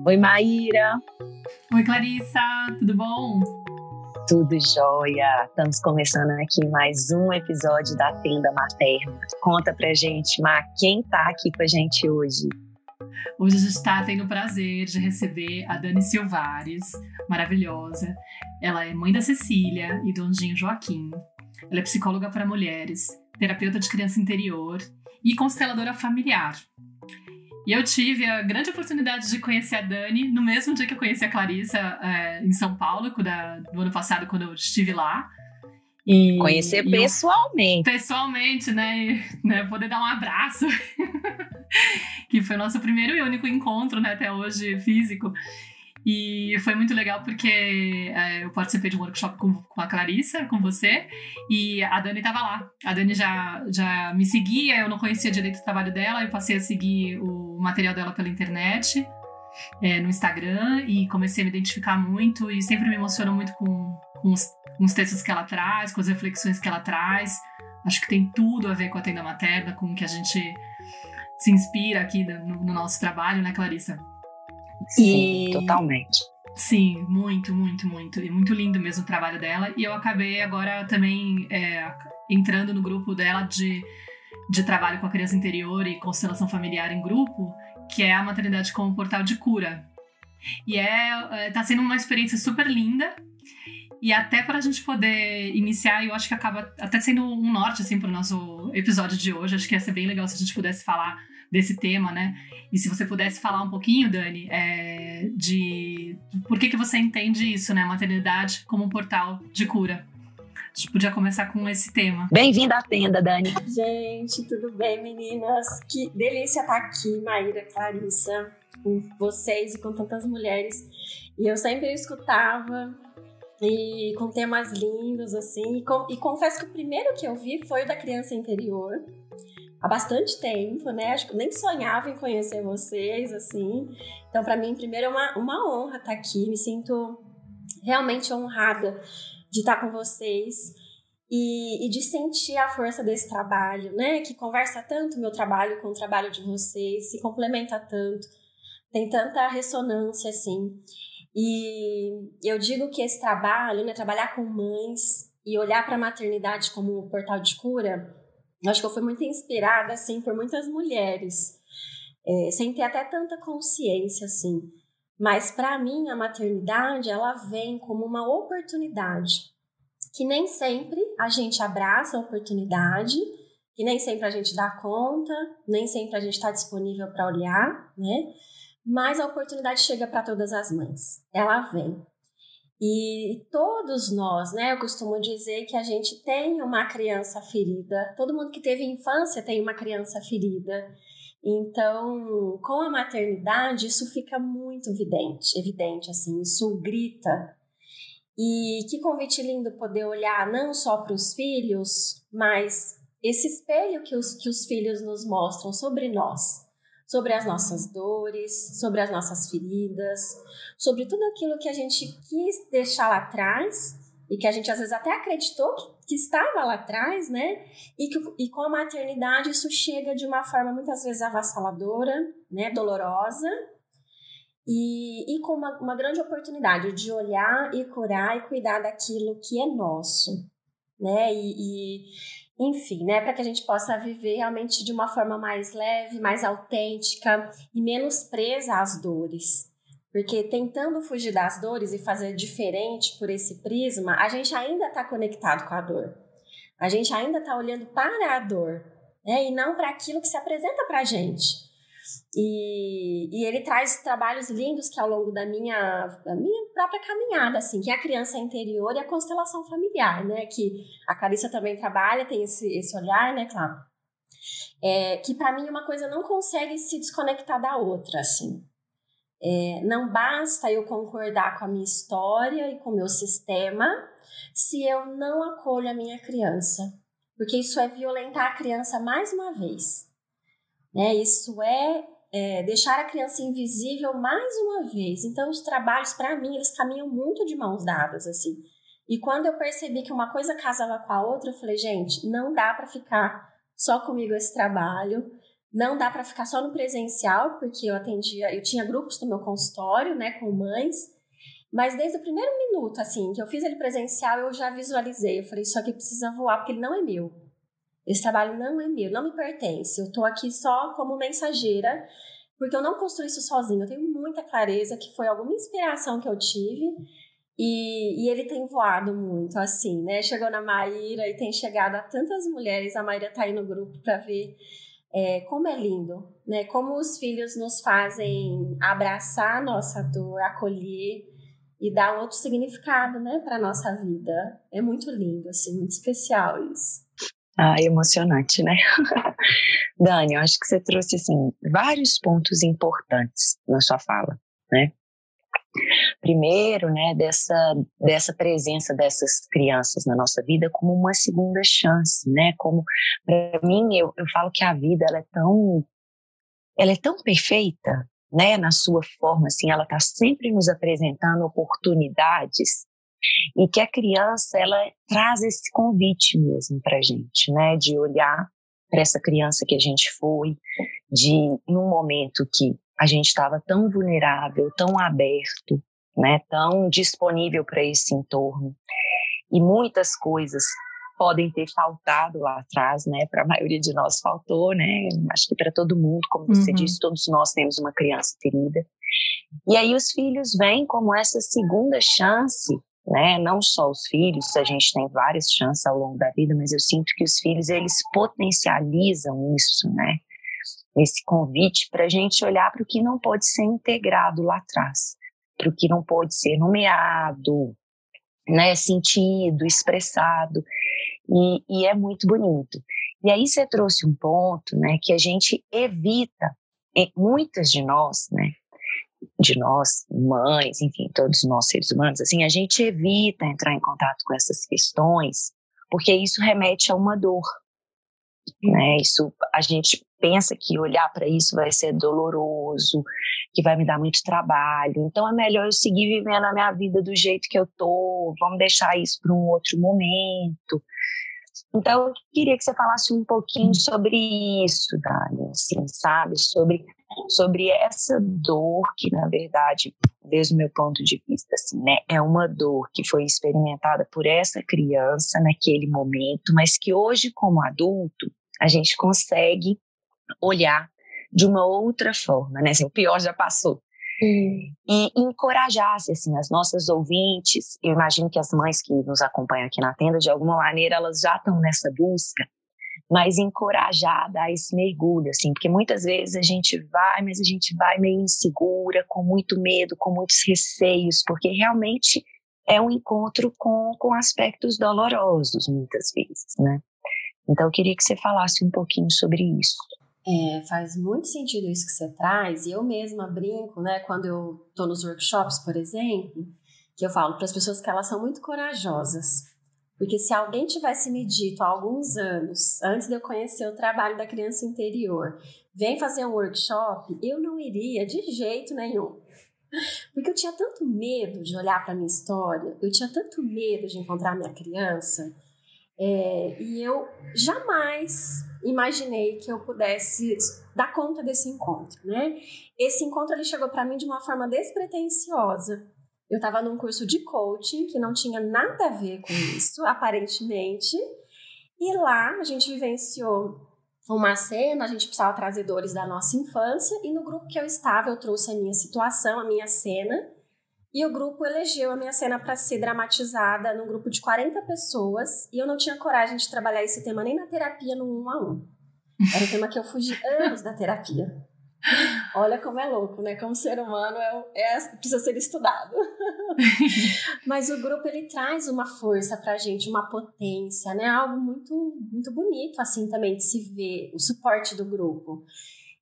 Oi, Maíra. Oi, Clarissa, tudo bom? Tudo jóia. Estamos começando aqui mais um episódio da Tenda Materna. Conta pra gente, Má, quem tá aqui com a gente hoje? Hoje a gente está tendo o prazer de receber a Dani Silvares, maravilhosa. Ela é mãe da Cecília e do Anjinho Joaquim. Ela é psicóloga para mulheres, terapeuta de criança interior e consteladora familiar. E eu tive a grande oportunidade de conhecer a Dani no mesmo dia que eu conheci a Clarissa, em São Paulo, do ano passado, quando eu estive lá. Conhecer pessoalmente. Pessoalmente, né? Poder dar um abraço. Que foi o nosso primeiro e único encontro, né, até hoje, físico. E foi muito legal porque eu participei de um workshop com a Clarissa, com você, e a Dani estava lá. A Dani já me seguia, eu não conhecia direito o trabalho dela, eu passei a seguir o material dela pela internet, no Instagram, e comecei a me identificar muito, e sempre me emociono muito com os textos que ela traz, com as reflexões que ela traz. Acho que tem tudo a ver com a Tenda Materna, com o que a gente se inspira aqui no nosso trabalho, né, Clarissa? Sim, totalmente. Sim, muito, muito, muito. E muito lindo mesmo o trabalho dela. E eu acabei agora também entrando no grupo dela de trabalho com a criança interior e constelação familiar em grupo, que é a Maternidade como Portal de Cura. E tá sendo uma experiência super linda. E até para a gente poder iniciar, eu acho que acaba até sendo um norte assim, para o nosso episódio de hoje. Acho que ia ser bem legal se a gente pudesse falar desse tema, né? E se você pudesse falar um pouquinho, Dani, de por que você entende isso, né? Maternidade como um portal de cura. A gente podia começar com esse tema. Bem-vinda à tenda, Dani. Gente, tudo bem, meninas? Que delícia estar aqui, Maíra, Clarissa, com vocês e com tantas mulheres. E eu sempre escutava, e com temas lindos, assim. E confesso que o primeiro que eu vi foi o da criança interior. Há bastante tempo, né? Acho que eu nem sonhava em conhecer vocês, assim. Então, para mim, primeiro é uma honra estar aqui. Me sinto realmente honrada de estar com vocês e de sentir a força desse trabalho, né? Que conversa tanto o meu trabalho com o trabalho de vocês, se complementa tanto, tem tanta ressonância, assim. E eu digo que esse trabalho, né? Trabalhar com mães e olhar para a maternidade como um portal de cura, acho que eu fui muito inspirada, assim, por muitas mulheres, sem ter até tanta consciência, assim. Mas, para mim, a maternidade, ela vem como uma oportunidade, que nem sempre a gente abraça a oportunidade, que nem sempre a gente dá conta, nem sempre a gente está disponível para olhar, né? Mas a oportunidade chega para todas as mães, ela vem. E todos nós, né, eu costumo dizer que a gente tem uma criança ferida, todo mundo que teve infância tem uma criança ferida. Então, com a maternidade, isso fica muito evidente, assim, isso grita. E que convite lindo poder olhar não só para os filhos, mas esse espelho que os filhos nos mostram sobre nós, sobre as nossas dores, sobre as nossas feridas, sobre tudo aquilo que a gente quis deixar lá atrás e que a gente às vezes até acreditou que estava lá atrás, né? E com a maternidade isso chega de uma forma muitas vezes avassaladora, né? Dolorosa e com uma grande oportunidade de olhar e curar e cuidar daquilo que é nosso, né? Enfim, né, para que a gente possa viver realmente de uma forma mais leve, mais autêntica e menos presa às dores. Porque tentando fugir das dores e fazer diferente por esse prisma, a gente ainda está conectado com a dor. A gente ainda está olhando para a dor, né, e não para aquilo que se apresenta para a gente. E ele traz trabalhos lindos que ao longo da minha própria caminhada, assim, que é a criança interior e a constelação familiar, né? Que a Clarissa também trabalha, tem esse olhar, né, claro? Que para mim uma coisa não consegue se desconectar da outra, assim. Não basta eu concordar com a minha história e com o meu sistema se eu não acolho a minha criança, porque isso é violentar a criança mais uma vez, né? Isso deixar a criança invisível mais uma vez. Então os trabalhos, para mim, eles caminham muito de mãos dadas, assim. E quando eu percebi que uma coisa casava com a outra, eu falei, gente, não dá para ficar só comigo esse trabalho, não dá para ficar só no presencial, porque eu tinha grupos no meu consultório, né, com mães, mas desde o primeiro minuto, assim, que eu fiz ele presencial, eu já visualizei, eu falei, isso aqui precisa voar, porque ele não é meu. Esse trabalho não é meu, não me pertence, eu tô aqui só como mensageira, porque eu não construí isso sozinha, eu tenho muita clareza que foi alguma inspiração que eu tive, e ele tem voado muito, assim, né, chegou na Maíra e tem chegado a tantas mulheres, a Maíra tá aí no grupo para ver como é lindo, né? Como os filhos nos fazem abraçar a nossa dor, acolher e dar outro significado, né, para nossa vida. É muito lindo, assim, muito especial isso. Emocionante, né? Dani, eu acho que você trouxe, assim, vários pontos importantes na sua fala, né? Primeiro, né, dessa presença dessas crianças na nossa vida como uma segunda chance, né? Como, para mim, eu falo que a vida ela é tão perfeita, né? Na sua forma, assim, ela está sempre nos apresentando oportunidades e que a criança ela traz esse convite mesmo para a gente, né? De olhar para essa criança que a gente foi, num momento que a gente estava tão vulnerável, tão aberto, né, tão disponível para esse entorno. E muitas coisas podem ter faltado lá atrás, né, para a maioria de nós faltou, né, acho que para todo mundo, como você disse, todos nós temos uma criança ferida. E aí os filhos vêm como essa segunda chance, né, não só os filhos, a gente tem várias chances ao longo da vida, mas eu sinto que os filhos, eles potencializam isso, né, esse convite para a gente olhar para o que não pode ser integrado lá atrás, para o que não pode ser nomeado, né, sentido, expressado, e é muito bonito. E aí você trouxe um ponto, né, que a gente evita, muitas de nós, né, mães, enfim, todos nós seres humanos, assim, a gente evita entrar em contato com essas questões, porque isso remete a uma dor, né, isso a gente pensa que olhar para isso vai ser doloroso, que vai me dar muito trabalho, então é melhor eu seguir vivendo a minha vida do jeito que eu tô, vamos deixar isso para um outro momento. Então eu queria que você falasse um pouquinho sobre isso, Dani, assim, sabe, sobre essa dor que, na verdade, desde o meu ponto de vista, assim, né, é uma dor que foi experimentada por essa criança naquele momento, mas que hoje, como adulto, a gente consegue olhar de uma outra forma, né? Assim, o pior já passou. E encorajasse, assim, as nossas ouvintes, eu imagino que as mães que nos acompanham aqui na tenda, de alguma maneira, elas já estão nessa busca, mas encorajar a dar esse mergulho, assim, porque muitas vezes a gente vai, mas a gente vai meio insegura, com muito medo, com muitos receios, porque realmente é um encontro com aspectos dolorosos, muitas vezes, né? Então eu queria que você falasse um pouquinho sobre isso. Faz muito sentido isso que você traz, e eu mesma brinco, né, quando eu tô nos workshops, por exemplo, que eu falo para as pessoas que elas são muito corajosas, porque se alguém tivesse me dito há alguns anos, antes de eu conhecer o trabalho da criança interior, vem fazer um workshop, eu não iria de jeito nenhum, porque eu tinha tanto medo de olhar para minha história, eu tinha tanto medo de encontrar minha criança, e eu jamais imaginei que eu pudesse dar conta desse encontro, né? Esse encontro ele chegou para mim de uma forma despretensiosa. Eu estava num curso de coaching que não tinha nada a ver com isso, aparentemente, e lá a gente vivenciou uma cena, a gente precisava trazer dores da nossa infância, e no grupo que eu estava eu trouxe a minha situação, a minha cena, e o grupo elegeu a minha cena para ser dramatizada num grupo de 40 pessoas, e eu não tinha coragem de trabalhar esse tema nem na terapia no 1-a-1. Era um tema que eu fugi anos da terapia. Olha como é louco, né? Como ser humano precisa ser estudado. Mas o grupo, ele traz uma força pra gente, uma potência, né? Algo muito, muito bonito, assim, também, de se ver o suporte do grupo.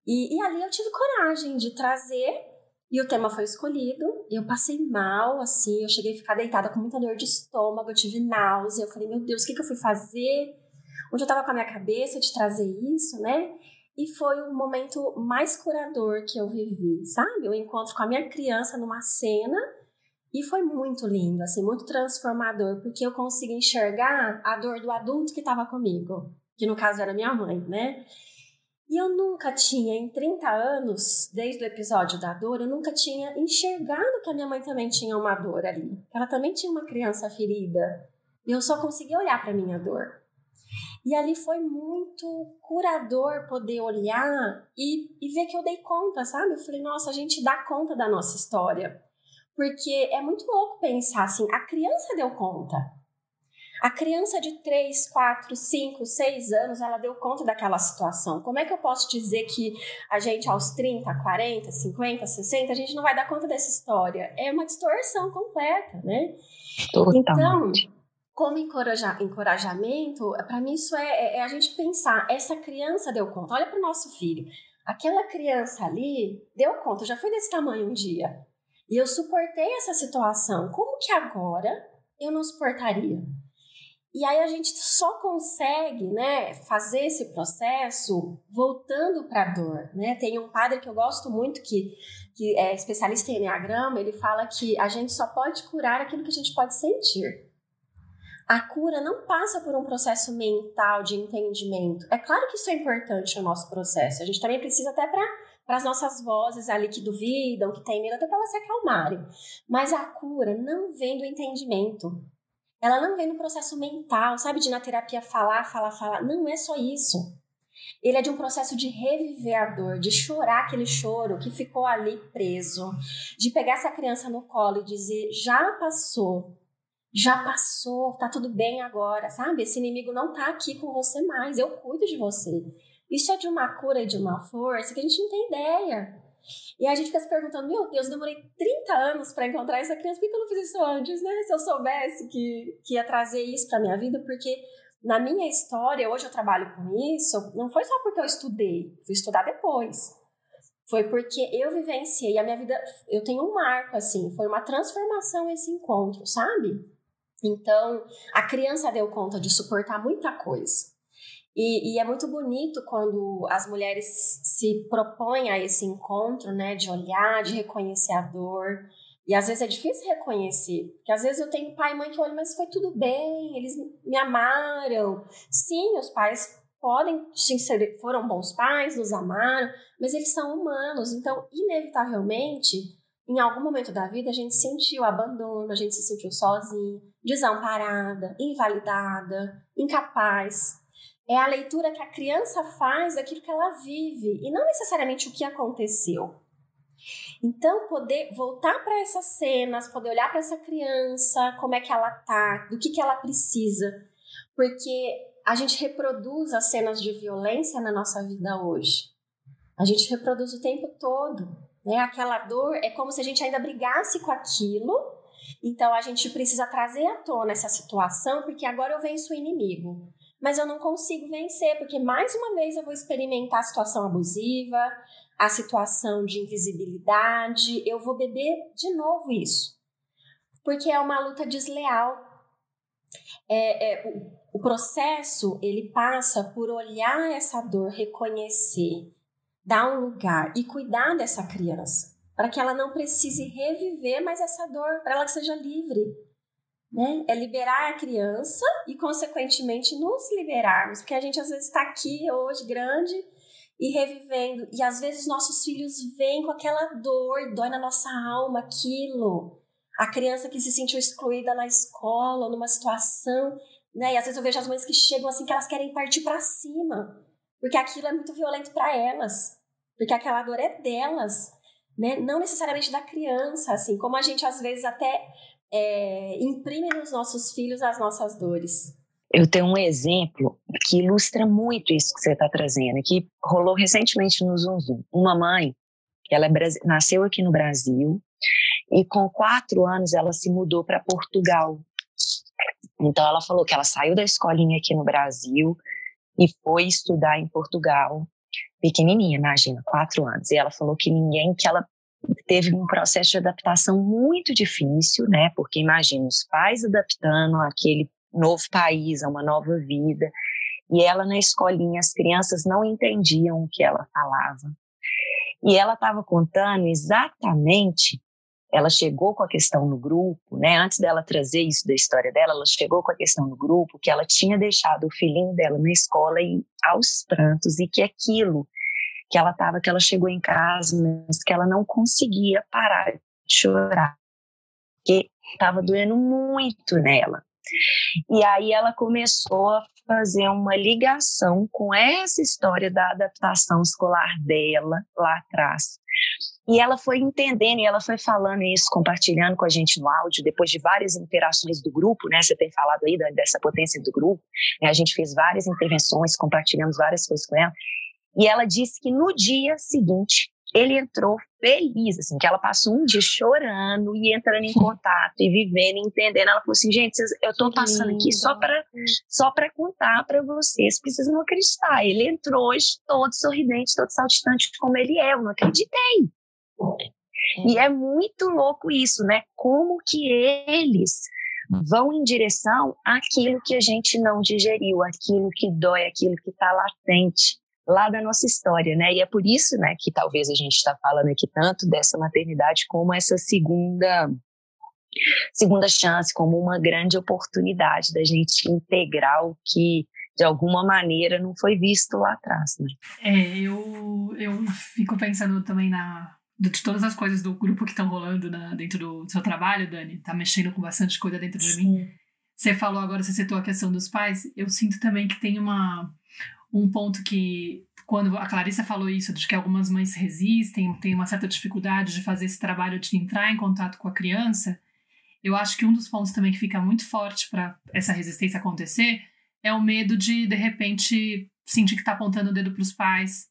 E ali eu tive coragem de trazer, e o tema foi escolhido. Eu passei mal, assim, eu cheguei a ficar deitada com muita dor de estômago, eu tive náusea. Eu falei, meu Deus, o que eu fui fazer? Onde eu tava com a minha cabeça de trazer isso, né? E foi o momento mais curador que eu vivi, sabe? Eu encontro com a minha criança numa cena e foi muito lindo, assim, muito transformador, porque eu consigo enxergar a dor do adulto que estava comigo, que no caso era minha mãe, né? E eu nunca tinha, em 30 anos, desde o episódio da dor, eu nunca tinha enxergado que a minha mãe também tinha uma dor ali. Ela também tinha uma criança ferida. E eu só conseguia olhar para a minha dor. E ali foi muito curador poder olhar e ver que eu dei conta, sabe? Eu falei, nossa, a gente dá conta da nossa história. Porque é muito louco pensar assim, a criança deu conta. A criança de 3, 4, 5, 6 anos, ela deu conta daquela situação. Como é que eu posso dizer que a gente aos 30, 40, 50, 60, a gente não vai dar conta dessa história? É uma distorção completa, né? Totalmente. Então, como encorajamento, para mim isso é a gente pensar, essa criança deu conta, olha para o nosso filho, aquela criança ali deu conta, já foi desse tamanho um dia, e eu suportei essa situação, como que agora eu não suportaria? E aí a gente só consegue, né, fazer esse processo voltando para a dor, né? Tem um padre que eu gosto muito, que é especialista em Enneagrama, ele fala que a gente só pode curar aquilo que a gente pode sentir. A cura não passa por um processo mental de entendimento. É claro que isso é importante no nosso processo. A gente também precisa até para as nossas vozes ali que duvidam, que têm medo, até para elas se acalmarem. Mas a cura não vem do entendimento. Ela não vem no processo mental, sabe? De na terapia falar. Não é só isso. Ele é de um processo de reviver a dor, de chorar aquele choro que ficou ali preso. De pegar essa criança no colo e dizer, já passou, tá tudo bem agora, sabe? Esse inimigo não tá aqui com você mais, eu cuido de você. Isso é de uma cura e de uma força que a gente não tem ideia. E a gente fica se perguntando, meu Deus, demorei 30 anos para encontrar essa criança, por que eu não fiz isso antes, né? Se eu soubesse que ia trazer isso pra minha vida, porque na minha história, hoje eu trabalho com isso, não foi só porque eu estudei, fui estudar depois. Foi porque eu vivenciei a minha vida, eu tenho um marco, assim, foi uma transformação esse encontro, sabe? Então, a criança deu conta de suportar muita coisa. E é muito bonito quando as mulheres se propõem a esse encontro, né? De olhar, de reconhecer a dor. E às vezes é difícil reconhecer. Porque às vezes eu tenho pai e mãe que olham, mas foi tudo bem, eles me amaram. Sim, os pais podem, sim, foram bons pais, nos amaram, mas eles são humanos. Então, inevitavelmente, em algum momento da vida, a gente sentiu abandono, a gente se sentiu sozinho, desamparada, invalidada, incapaz. É a leitura que a criança faz daquilo que ela vive e não necessariamente o que aconteceu. Então, poder voltar para essas cenas, poder olhar para essa criança, como é que ela tá, do que ela precisa. Porque a gente reproduz as cenas de violência na nossa vida hoje. A gente reproduz o tempo todo. Né? Aquela dor é como se a gente ainda brigasse com aquilo. Então, a gente precisa trazer à tona essa situação, porque agora eu venço o inimigo. Mas eu não consigo vencer, porque mais uma vez eu vou experimentar a situação abusiva, a situação de invisibilidade, eu vou beber de novo isso. Porque é uma luta desleal. O processo, ele passa por olhar essa dor, reconhecer, dar um lugar e cuidar dessa criança, para que ela não precise reviver mais essa dor, para ela que seja livre. Né? É liberar a criança e, consequentemente, nos liberarmos, porque a gente às vezes está aqui hoje grande e revivendo, e às vezes nossos filhos vêm com aquela dor, dói na nossa alma aquilo, a criança que se sentiu excluída na escola, numa situação, né? E às vezes eu vejo as mães que chegam assim, que elas querem partir para cima, porque aquilo é muito violento para elas, porque aquela dor é delas, né? Não necessariamente da criança, assim, como a gente às vezes até imprime nos nossos filhos as nossas dores. eu tenho um exemplo que ilustra muito isso que você está trazendo, que rolou recentemente no Zoom Zoom. Uma mãe, ela nasceu aqui no Brasil e com 4 anos ela se mudou para Portugal. Então ela falou que ela saiu da escolinha aqui no Brasil e foi estudar em Portugal, pequenininha, imagina, 4 anos. E ela falou que ela teve um processo de adaptação muito difícil, né? Porque imagina, os pais adaptando àquele novo país, a uma nova vida, e ela na escolinha, as crianças não entendiam o que ela falava. E ela estava contando exatamente, ela chegou com a questão no grupo, né? Antes dela trazer isso da história dela, ela chegou com a questão no grupo, que ela tinha deixado o filhinho dela na escola e aos prantos, e que aquilo que ela chegou em casa, mas que ela não conseguia parar de chorar, porque estava doendo muito nela. E aí ela começou a fazer uma ligação com essa história da adaptação escolar dela lá atrás. E ela foi entendendo, e ela foi falando isso, compartilhando com a gente no áudio, depois de várias interações do grupo, né? Você tem falado aí dessa potência do grupo, né? A gente fez várias intervenções, compartilhamos várias coisas com ela. E ela disse que no dia seguinte, ele entrou feliz, assim, que ela passou um dia chorando e entrando em contato e vivendo, entendendo. Ela falou assim, gente, eu estou passando aqui só para contar para vocês, porque vocês não acreditar. Ele entrou hoje todo sorridente, todo saltitante como ele é, eu não acreditei. E é muito louco isso, né? Como que eles vão em direção àquilo que a gente não digeriu, aquilo que dói, aquilo que está latente lá da nossa história, né? E é por isso, né, que talvez a gente está falando aqui tanto dessa maternidade como essa segunda chance, como uma grande oportunidade da gente integrar o que de alguma maneira não foi visto lá atrás, né? Eu fico pensando também de todas as coisas do grupo que estão rolando dentro do seu trabalho, Dani, tá mexendo com bastante coisa dentro de mim. Você falou agora, você citou a questão dos pais, eu sinto também que tem um ponto que, quando a Clarissa falou isso, de que algumas mães resistem, têm uma certa dificuldade de fazer esse trabalho de entrar em contato com a criança, eu acho que um dos pontos também que fica muito forte para essa resistência acontecer é o medo de repente, sentir que está apontando o dedo para os pais,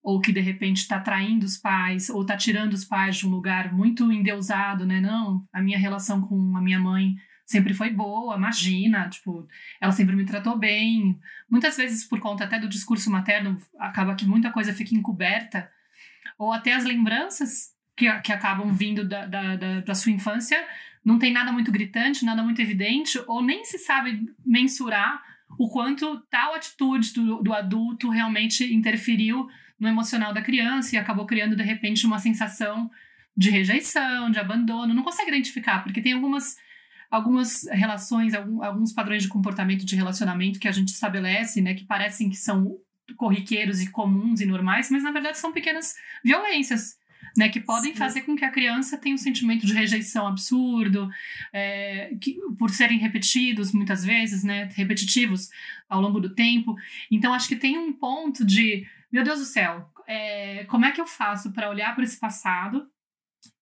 ou que, de repente, está traindo os pais, ou está tirando os pais de um lugar muito endeusado, né? Não, a minha relação com a minha mãe sempre foi boa, imagina, tipo, ela sempre me tratou bem. Muitas vezes, por conta até do discurso materno, acaba que muita coisa fica encoberta, ou até as lembranças que acabam vindo da sua infância não tem nada muito gritante, nada muito evidente, ou nem se sabe mensurar o quanto tal atitude do adulto realmente interferiu no emocional da criança e acabou criando, de repente, uma sensação de rejeição, de abandono. Não consegue identificar, porque tem algumas relações, alguns padrões de comportamento de relacionamento que a gente estabelece, né, que parecem que são corriqueiros e comuns e normais, mas na verdade são pequenas violências, né, que podem fazer com que a criança tenha um sentimento de rejeição absurdo, por serem repetidos muitas vezes, né, repetitivos ao longo do tempo. Então acho que tem um ponto de, meu Deus do céu, como é que eu faço para olhar para esse passado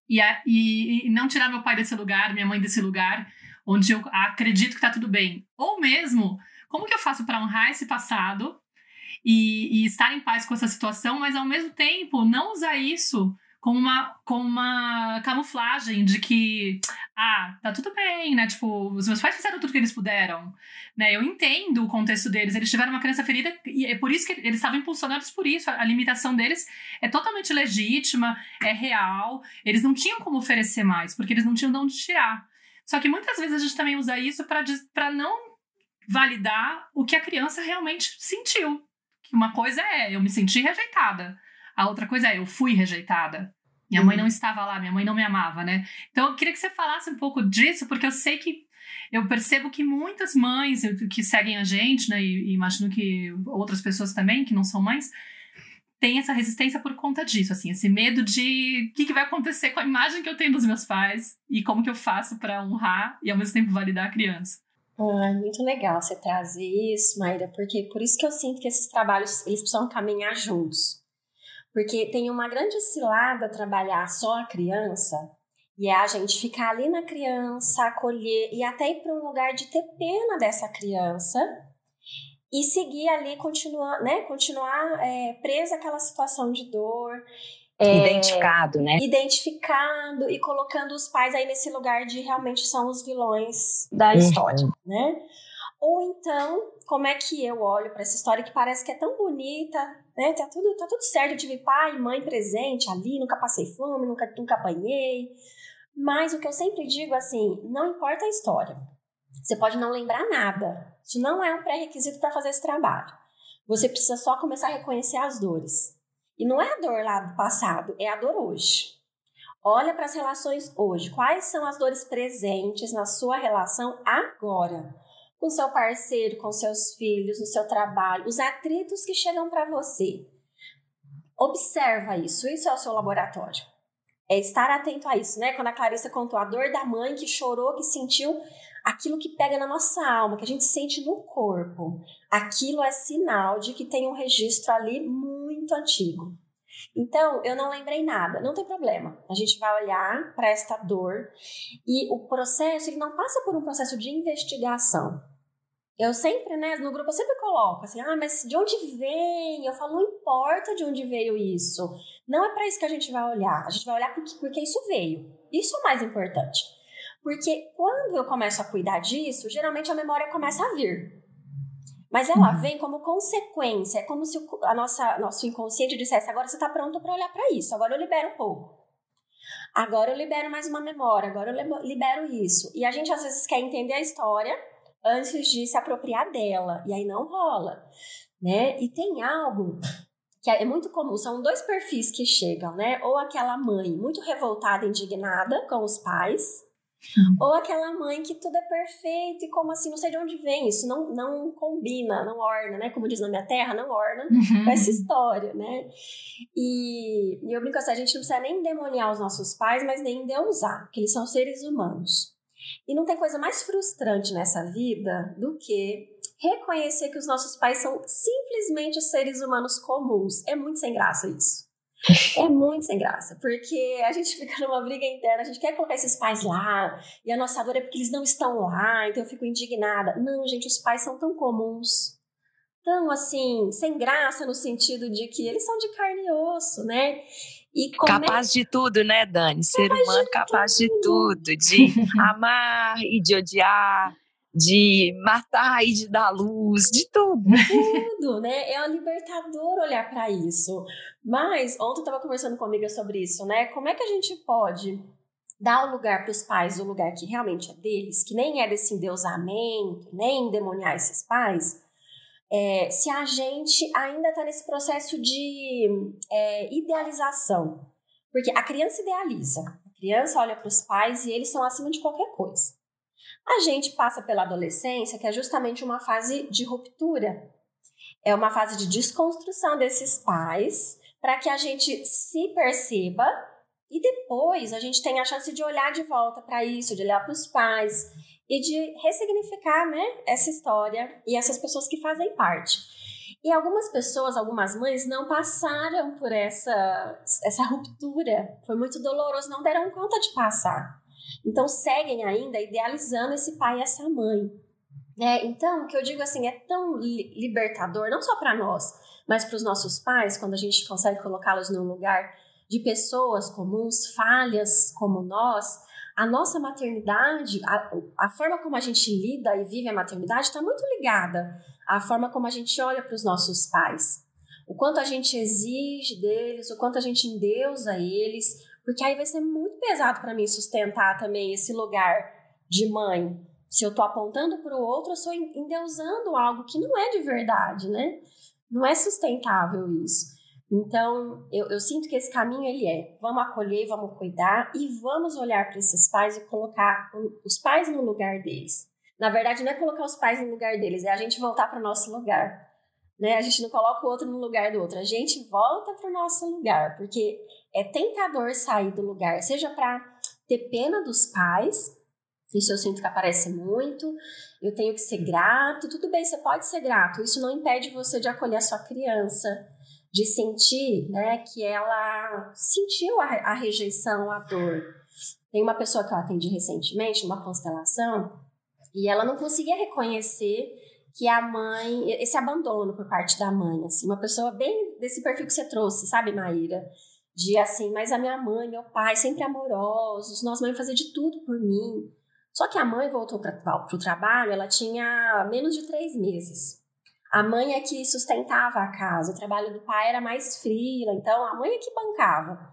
e não tirar meu pai desse lugar, minha mãe desse lugar, onde eu acredito que está tudo bem. Ou mesmo, como que eu faço para honrar esse passado e estar em paz com essa situação, mas ao mesmo tempo não usar isso como uma camuflagem de que, tá tudo bem, né? Tipo, os meus pais fizeram tudo que eles puderam, né? Eu entendo o contexto deles, eles tiveram uma criança ferida e é por isso que eles estavam impulsionados por isso. A limitação deles é totalmente legítima, é real. Eles não tinham como oferecer mais, porque eles não tinham de onde tirar. Só que muitas vezes a gente também usa isso para não validar o que a criança realmente sentiu. Que uma coisa eu me senti rejeitada. A outra coisa eu fui rejeitada. Minha mãe não estava lá, minha mãe não me amava, né? Então eu queria que você falasse um pouco disso, porque eu percebo que muitas mães que seguem a gente, né, e imagino que outras pessoas também, que não são mães, têm essa resistência por conta disso, assim, esse medo de o que vai acontecer com a imagem que eu tenho dos meus pais e como que eu faço para honrar e ao mesmo tempo validar a criança. Muito legal você trazer isso, Maíra, porque por isso que eu sinto que esses trabalhos, eles precisam caminhar juntos. Porque tem uma grande cilada trabalhar só a criança E é a gente ficar ali na criança, acolher e até ir para um lugar de ter pena dessa criança e seguir ali, continuar presa àquela situação de dor. Identificado, né? Identificado e colocando os pais aí nesse lugar de realmente são os vilões da história, né? Ou então, como é que eu olho para essa história que parece que é tão bonita, né? Tá tudo certo, eu tive pai e mãe presente ali, nunca passei fome, nunca apanhei. Mas o que eu sempre digo, assim, não importa a história. Você pode não lembrar nada. Isso não é um pré-requisito para fazer esse trabalho. Você precisa só começar a reconhecer as dores. E não é a dor lá do passado, é a dor hoje. Olha para as relações hoje. Quais são as dores presentes na sua relação agora? Com seu parceiro, com seus filhos, no seu trabalho, os atritos que chegam para você. Observa isso. Isso é o seu laboratório. É estar atento a isso, né? Quando a Clarissa contou a dor da mãe que chorou, que sentiu aquilo que pega na nossa alma, que a gente sente no corpo. Aquilo é sinal de que tem um registro ali muito antigo. Então, eu não lembrei nada, não tem problema. A gente vai olhar para esta dor e o processo, ele não passa por um processo de investigação. Eu sempre, né, no grupo eu sempre coloco assim, mas de onde vem? Eu falo, não importa de onde veio isso. Não é para isso que a gente vai olhar. A gente vai olhar porque isso veio. Isso é o mais importante. Porque quando eu começo a cuidar disso, geralmente a memória começa a vir. Mas ela vem como consequência. É como se nosso inconsciente dissesse, agora você está pronto para olhar para isso. Agora eu libero um pouco. Agora eu libero mais uma memória. Agora eu libero isso. E a gente às vezes quer entender a história antes de se apropriar dela. E aí não rola, né? E tem algo que é muito comum. São dois perfis que chegam, né? Ou aquela mãe muito revoltada, indignada com os pais. Ou aquela mãe que tudo é perfeito e como assim, não sei de onde vem isso, não combina, não orna, né? Como diz na minha terra, não orna com essa história, né? E eu brinco assim, a gente não precisa nem endemoniar os nossos pais, mas nem endeusar, porque eles são seres humanos. E não tem coisa mais frustrante nessa vida do que reconhecer que os nossos pais são simplesmente seres humanos comuns. É muito sem graça isso. É muito sem graça, porque a gente fica numa briga interna, a gente quer colocar esses pais lá, e a nossa dor é porque eles não estão lá, então eu fico indignada. Não, gente, os pais são tão comuns, tão assim, sem graça no sentido de que eles são de carne e osso, né? E capaz de tudo, né, Dani? Ser humano capaz de tudo, de amar e de odiar, de matar e de dar luz, de tudo. Tudo, né? É um libertador olhar para isso. Mas ontem eu estava conversando com uma amiga sobre isso, né? Como é que a gente pode dar o lugar para os pais, o lugar que realmente é deles, que nem é desse endeusamento, nem endemoniar esses pais, se a gente ainda está nesse processo de idealização. Porque a criança idealiza, a criança olha para os pais e eles são acima de qualquer coisa. A gente passa pela adolescência, que é justamente uma fase de ruptura. É uma fase de desconstrução desses pais, para que a gente se perceba e depois a gente tenha a chance de olhar de volta para isso, de olhar para os pais e de ressignificar, né, essa história e essas pessoas que fazem parte. E algumas pessoas, algumas mães não passaram por essa ruptura. Foi muito doloroso, não deram conta de passar. Então seguem ainda idealizando esse pai e essa mãe. Então, o que eu digo assim, é tão libertador, não só para nós, mas para os nossos pais, quando a gente consegue colocá-los num lugar de pessoas comuns, falhas como nós. A nossa maternidade, a forma como a gente lida e vive a maternidade está muito ligada à forma como a gente olha para os nossos pais. O quanto a gente exige deles, o quanto a gente endeusa eles, porque aí vai ser muito pesado para mim sustentar também esse lugar de mãe. Se eu estou apontando para o outro, eu estou endeusando algo que não é de verdade, né? Não é sustentável isso. Então, eu sinto que esse caminho ele vamos acolher, vamos cuidar e vamos olhar para esses pais e colocar os pais no lugar deles. Na verdade, não é colocar os pais no lugar deles, é a gente voltar para o nosso lugar. Né? A gente não coloca o outro no lugar do outro, a gente volta para o nosso lugar, porque é tentador sair do lugar, seja para ter pena dos pais, isso eu sinto que aparece muito, eu tenho que ser grato, tudo bem, você pode ser grato, isso não impede você de acolher a sua criança, de sentir, né, que ela sentiu a rejeição, a dor. Tem uma pessoa que eu atendi recentemente, numa constelação, e ela não conseguia reconhecer que a mãe, esse abandono por parte da mãe, assim, uma pessoa bem desse perfil que você trouxe, sabe, Maíra? De assim, mas a minha mãe, meu pai, sempre amorosos, nossa mãe fazia de tudo por mim. Só que a mãe voltou para o trabalho, ela tinha menos de 3 meses. A mãe é que sustentava a casa, o trabalho do pai era mais frila, então a mãe é que bancava.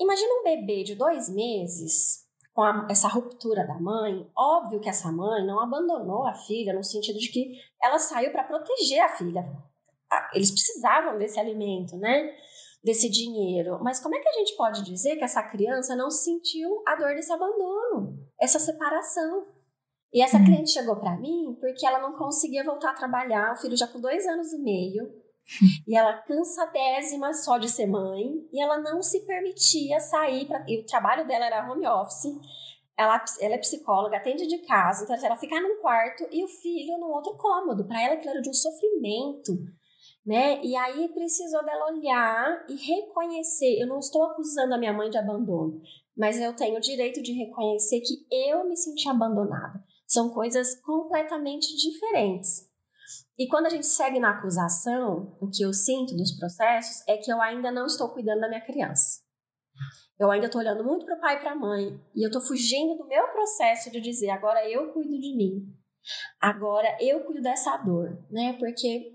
Imagina um bebê de 2 meses, com essa ruptura da mãe. Óbvio que essa mãe não abandonou a filha, no sentido de que ela saiu para proteger a filha. Eles precisavam desse alimento, né? Desse dinheiro. Mas como é que a gente pode dizer que essa criança não sentiu a dor desse abandono, essa separação? E essa cliente chegou para mim porque ela não conseguia voltar a trabalhar, o filho já com 2 anos e meio, e ela cansadésima só de ser mãe, e ela não se permitia sair, e o trabalho dela era home office, ela é psicóloga, atende de casa, então ela ficar num quarto e o filho num outro cômodo. Para ela aquilo era de um sofrimento, né? E aí precisou dela olhar e reconhecer. Eu não estou acusando a minha mãe de abandono, mas eu tenho o direito de reconhecer que eu me senti abandonada. São coisas completamente diferentes. E quando a gente segue na acusação, o que eu sinto dos processos é que eu ainda não estou cuidando da minha criança. Eu ainda estou olhando muito para o pai e para a mãe, e eu estou fugindo do meu processo de dizer, agora eu cuido de mim. Agora eu cuido dessa dor, né? Porque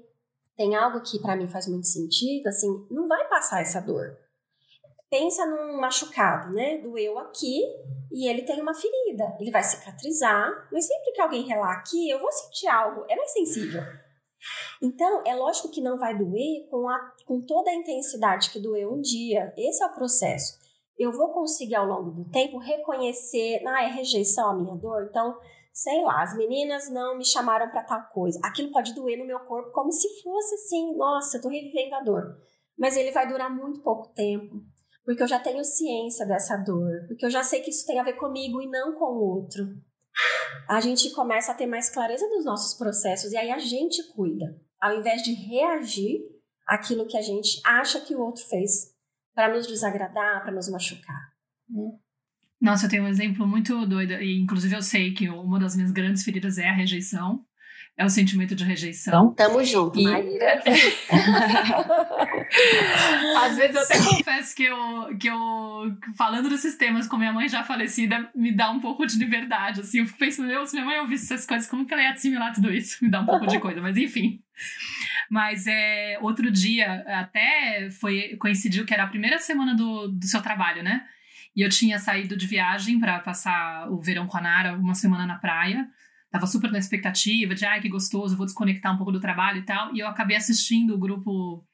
tem algo que para mim faz muito sentido, assim, não vai passar essa dor. Pensa num machucado, né? Doeu aqui e ele tem uma ferida. Ele vai cicatrizar, mas sempre que alguém relar aqui, eu vou sentir algo. É mais sensível. Então, é lógico que não vai doer com toda a intensidade que doeu um dia. Esse é o processo. Eu vou conseguir, ao longo do tempo, reconhecer, é rejeição a minha dor. Então, sei lá, as meninas não me chamaram para tal coisa. Aquilo pode doer no meu corpo como se fosse assim, nossa, eu tô revivendo a dor. Mas ele vai durar muito pouco tempo. Porque eu já tenho ciência dessa dor, porque eu já sei que isso tem a ver comigo e não com o outro. A gente começa a ter mais clareza dos nossos processos e aí a gente cuida, ao invés de reagir àquilo que a gente acha que o outro fez para nos desagradar, para nos machucar. Nossa, eu tenho um exemplo muito doido, e inclusive eu sei que uma das minhas grandes feridas é a rejeição. É o sentimento de rejeição. Tamo junto, Maíra. Às vezes eu até confesso que eu falando desses temas com minha mãe já falecida, me dá um pouco de liberdade, assim. Eu fico pensando, se minha mãe ouvisse essas coisas, como que ela ia assimilar tudo isso? Me dá um pouco de coisa, mas enfim. Mas outro dia, até coincidiu que era a primeira semana do seu trabalho, né? E eu tinha saído de viagem para passar o verão com a Nara, uma semana na praia. Tava super na expectativa de, que gostoso, vou desconectar um pouco do trabalho e tal. E eu acabei assistindo o grupo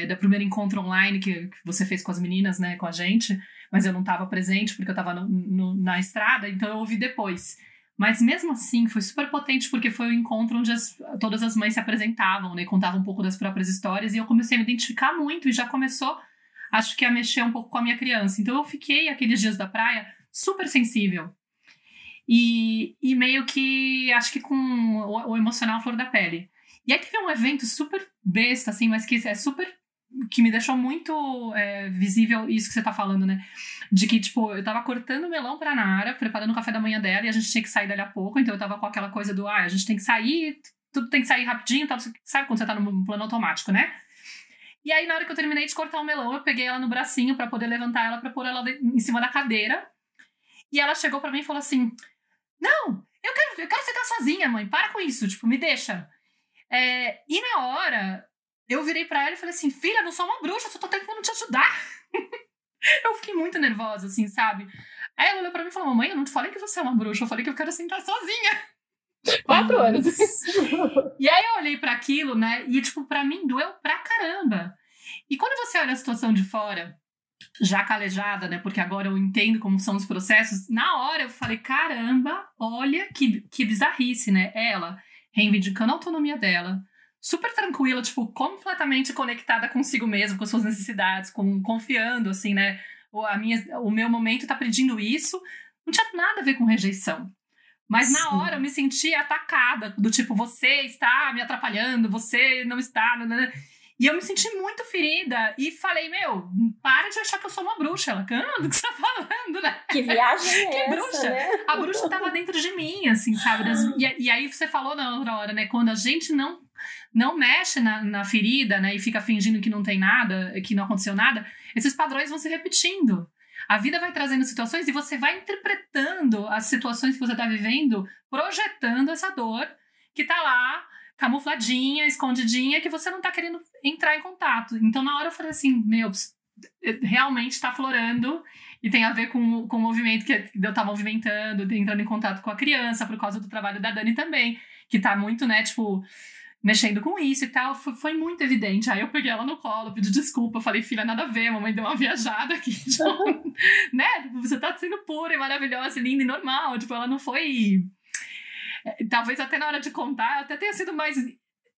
da primeira encontro online que você fez com as meninas, né, com a gente. Mas eu não tava presente porque eu tava na estrada, então eu ouvi depois. Mas mesmo assim, foi super potente porque foi o encontro onde todas as mães se apresentavam, né, contavam um pouco das próprias histórias. E eu comecei a me identificar muito e já começou, acho que a mexer um pouco com a minha criança. Então eu fiquei, aqueles dias da praia, super sensível. E meio que, acho que com o emocional à flor da pele. E aí teve um evento super besta, assim, mas que é super... que me deixou muito visível isso que você tá falando, né? De que, tipo, eu tava cortando melão pra Nara, preparando o café da manhã dela, e a gente tinha que sair dali a pouco, então eu tava com aquela coisa do, a gente tem que sair, tudo tem que sair rapidinho, tal, sabe quando você tá no plano automático, né? E aí, na hora que eu terminei de cortar o melão, eu peguei ela no bracinho pra poder levantar ela, pra pôr ela em cima da cadeira. E ela chegou pra mim e falou assim... Não, eu quero ficar sozinha, mãe. Para com isso, tipo, me deixa. E na hora, eu virei pra ela e falei assim, filha, não sou uma bruxa, só tô tentando te ajudar. Eu fiquei muito nervosa, assim, sabe? Aí ela olhou pra mim e falou, mamãe, eu não te falei que você é uma bruxa, eu falei que eu quero sentar sozinha. 4 anos. E aí eu olhei pra aquilo, né, e tipo, pra mim doeu pra caramba. E quando você olha a situação de fora... já calejada, né, porque agora eu entendo como são os processos, na hora eu falei, caramba, olha que bizarrice, né, ela reivindicando a autonomia dela, super tranquila, tipo, completamente conectada consigo mesma, com as suas necessidades, confiando, assim, né, o meu momento tá pedindo isso, não tinha nada a ver com rejeição. Mas na hora eu me senti atacada, do tipo, você está me atrapalhando, você não está... E eu me senti muito ferida e falei, para de achar que eu sou uma bruxa. Ela, do que você tá falando, né? Que viagem é essa, bruxa? Né? A bruxa tava dentro de mim, assim, sabe? E aí você falou na outra hora, né? Quando a gente não mexe na ferida, né? E fica fingindo que não tem nada, que não aconteceu nada, esses padrões vão se repetindo. A vida vai trazendo situações e você vai interpretando as situações que você tá vivendo, projetando essa dor que tá lá, camufladinha, escondidinha, que você não tá querendo entrar em contato. Então, na hora eu falei assim, realmente tá aflorando e tem a ver com o movimento que eu tava movimentando, entrando em contato com a criança, por causa do trabalho da Dani também, que tá muito, né, tipo, mexendo com isso e tal. Foi muito evidente. Aí eu peguei ela no colo, pedi desculpa, falei, filha, nada a ver, a mamãe deu uma viajada aqui, tipo, né, você tá sendo pura e maravilhosa, linda e normal, tipo, ela não foi... Talvez até na hora de contar, até tenha sido mais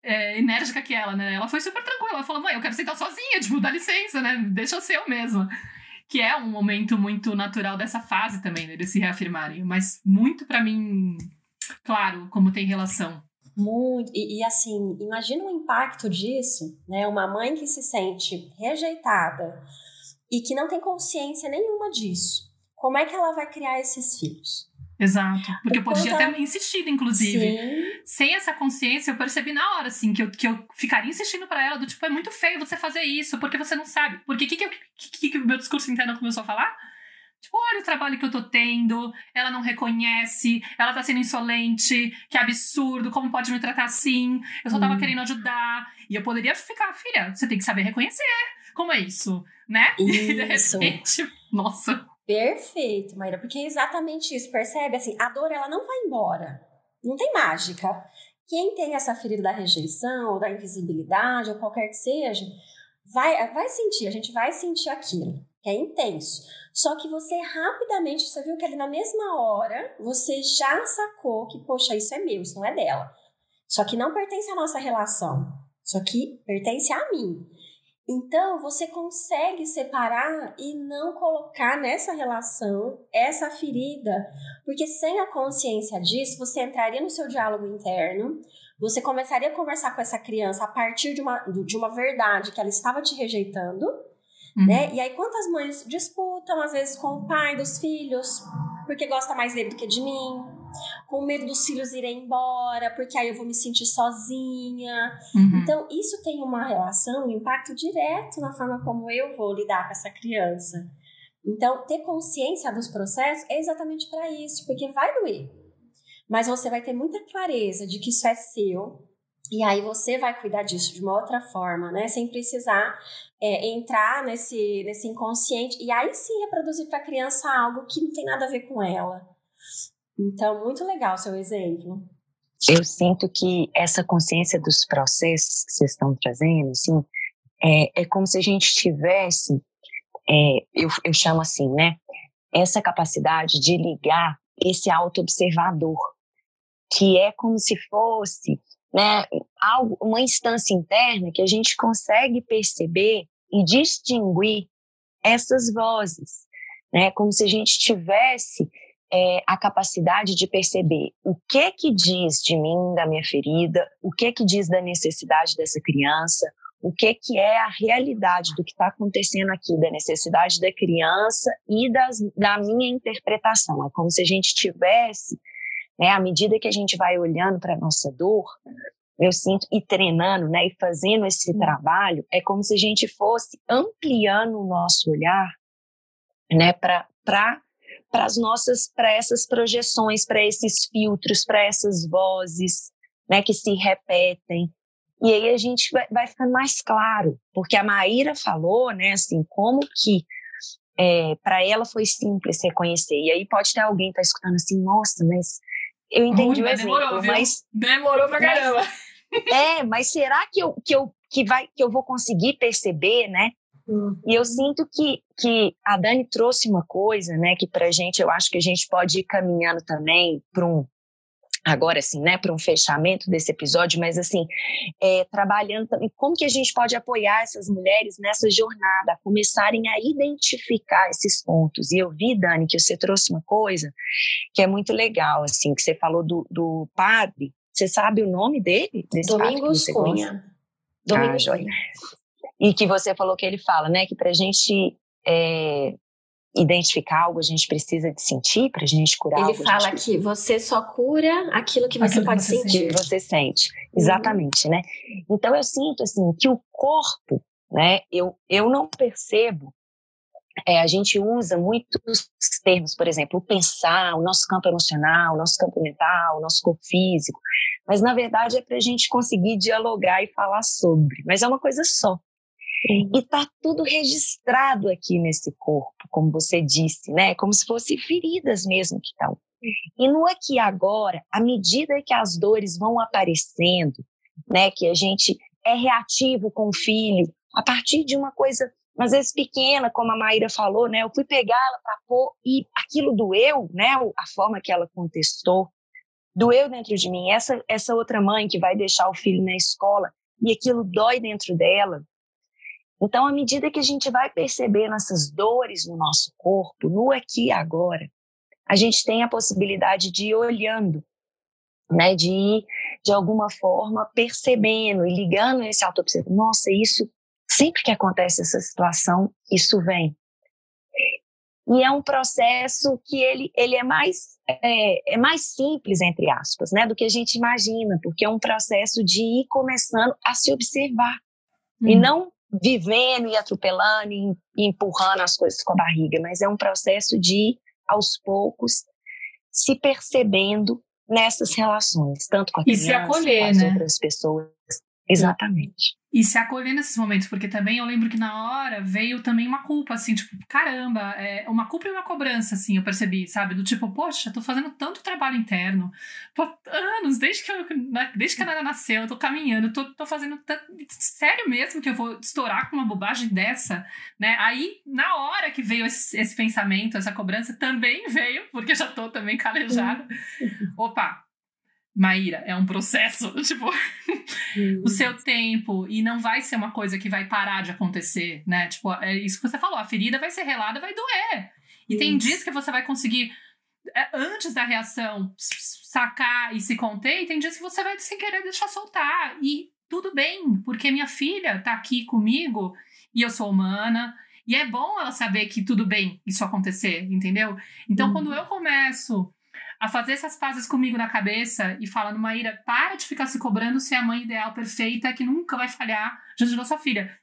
enérgica que ela, né? Ela foi super tranquila. Ela falou, mãe, eu quero sentar sozinha, tipo, dá licença, né? Deixa eu ser eu mesma. Que é um momento muito natural dessa fase também, né? De se reafirmarem. Mas muito pra mim, claro, como tem relação. Muito. E assim, imagina o impacto disso, né? Uma mãe que se sente rejeitada e que não tem consciência nenhuma disso. Como é que ela vai criar esses filhos? Exato, porque eu podia ter insistido, inclusive. Sim. Sem essa consciência, eu percebi na hora, assim, que eu ficaria insistindo pra ela, do tipo, é muito feio você fazer isso, porque você não sabe. Porque que o meu discurso interno começou a falar? Tipo, olha o trabalho que eu tô tendo, ela não reconhece, ela tá sendo insolente, que absurdo, como pode me tratar assim? Eu só tava querendo ajudar. E eu poderia ficar, filha, você tem que saber reconhecer. Como é isso, né? Isso. E de repente, nossa... Perfeito, Maíra, porque é exatamente isso, percebe? Assim, a dor, ela não vai embora, não tem mágica. Quem tem essa ferida da rejeição, ou da invisibilidade, ou qualquer que seja, vai sentir, a gente vai sentir aquilo, que é intenso. Só que você rapidamente, você viu que ali na mesma hora, você já sacou que, poxa, isso é meu, isso não é dela. Só que não pertence à nossa relação, só que pertence a mim. Então, você consegue separar e não colocar nessa relação essa ferida, porque sem a consciência disso, você entraria no seu diálogo interno, você começaria a conversar com essa criança a partir de uma verdade que ela estava te rejeitando, né? E aí, quantas mães disputam, às vezes, com o pai dos filhos, porque gosta mais dele do que de mim, com medo dos filhos irem embora, porque aí eu vou me sentir sozinha. Então, isso tem uma relação, um impacto direto na forma como eu vou lidar com essa criança. Então, ter consciência dos processos é exatamente para isso, porque vai doer. Mas você vai ter muita clareza de que isso é seu, e aí você vai cuidar disso de uma outra forma, né? Sem precisar entrar nesse inconsciente, e aí sim reproduzir para a criança algo que não tem nada a ver com ela. Então, muito legal o seu exemplo. Eu sinto que essa consciência dos processos que vocês estão trazendo, assim, é como se a gente tivesse, eu chamo assim, né, essa capacidade de ligar esse auto-observador, que é como se fosse, né, uma instância interna que a gente consegue perceber e distinguir essas vozes, né, como se a gente tivesse a capacidade de perceber o que diz de mim, da minha ferida, o que diz da necessidade dessa criança, o que é a realidade do que está acontecendo aqui, da necessidade da criança e da minha interpretação. É como se a gente tivesse, né, à medida que a gente vai olhando para a nossa dor, eu sinto, e treinando, né, e fazendo esse trabalho, é como se a gente fosse ampliando o nosso olhar, né, para essas projeções, para esses filtros, para essas vozes, né, que se repetem. E aí a gente vai ficando mais claro, porque a Maíra falou, né, assim, como que para ela foi simples reconhecer. E aí pode ter alguém que está escutando assim, nossa, mas eu entendi o exemplo. Demorou, mas demorou pra caramba. Mas será que eu vou conseguir perceber, né? E eu sinto que a Dani trouxe uma coisa, né, que pra gente, eu acho que a gente pode ir caminhando também agora assim, né, para um fechamento desse episódio, mas assim, trabalhando também, como que a gente pode apoiar essas mulheres nessa jornada, a começarem a identificar esses pontos. E eu vi, Dani, que você trouxe uma coisa que é muito legal, assim, que você falou do padre. Você sabe o nome dele? Domingos Cunha. Domingos joia. E que você falou que ele fala, né, que pra gente identificar algo, a gente precisa de sentir, pra gente curar ele algo. Ele fala que você só cura aquilo que você pode sentir. Que você sente, exatamente, né? Então eu sinto, assim, que o corpo, né, eu não percebo, a gente usa muitos termos, por exemplo, o pensar, o nosso campo emocional, o nosso campo mental, o nosso corpo físico, mas na verdade é pra gente conseguir dialogar e falar sobre, mas é uma coisa só. E tá tudo registrado aqui nesse corpo, como você disse, né? Como se fossem feridas mesmo que estão. E no aqui e agora, à medida que as dores vão aparecendo, né? Que a gente é reativo com o filho, a partir de uma coisa, às vezes pequena, como a Maíra falou, né? Eu fui pegar ela para pôr e aquilo doeu, né? A forma que ela contestou, doeu dentro de mim. Essa outra mãe que vai deixar o filho na escola e aquilo dói dentro dela. Então, à medida que a gente vai percebendo essas dores no nosso corpo, no aqui e agora, a gente tem a possibilidade de ir olhando, né, de ir, de alguma forma, percebendo e ligando esse autoobservador. Nossa, isso, sempre que acontece essa situação, isso vem. E é um processo que ele é mais simples, entre aspas, né, do que a gente imagina, porque é um processo de ir começando a se observar. E não vivendo e atropelando e empurrando as coisas com a barriga, mas é um processo de ir, aos poucos, se percebendo nessas relações, tanto com a criança, se acolher, com as né? outras pessoas. Exatamente. E se acolher nesses momentos, porque também eu lembro que na hora veio também uma culpa, assim, tipo, caramba, uma culpa e uma cobrança, assim, eu percebi, sabe? Do tipo, poxa, tô fazendo tanto trabalho interno, anos, desde que a Nara nasceu, eu tô caminhando, tô fazendo sério mesmo que eu vou estourar com uma bobagem dessa, né? Aí, na hora que veio esse pensamento, essa cobrança, também veio, porque já tô também calejada. Opa! Maíra, é um processo, tipo, o seu tempo, e não vai ser uma coisa que vai parar de acontecer, né? Tipo, é isso que você falou, a ferida vai ser relada, vai doer. E tem dias que você vai conseguir, antes da reação, sacar e se conter, e tem dias que você vai, sem querer, deixar soltar. E tudo bem, porque minha filha tá aqui comigo, e eu sou humana, e é bom ela saber que tudo bem isso acontecer, entendeu? Então, quando eu começo a fazer essas pazes comigo na cabeça e falando, Maíra, para de ficar se cobrando ser a mãe ideal perfeita que nunca vai falhar diante da sua filha.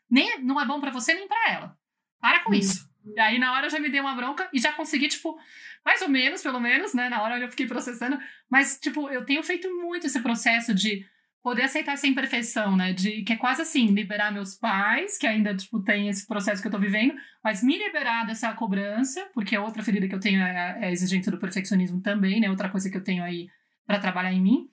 Não é bom pra você nem pra ela. Para com isso. E aí na hora eu já me dei uma bronca e já consegui, tipo, mais ou menos, pelo menos, né? Na hora eu fiquei processando. Mas, tipo, eu tenho feito muito esse processo de poder aceitar essa imperfeição, né? Que é quase assim, liberar meus pais, que ainda, tipo, tem esse processo que eu tô vivendo, mas me liberar dessa cobrança, porque outra ferida que eu tenho é a exigência do perfeccionismo também, né? Outra coisa que eu tenho aí pra trabalhar em mim.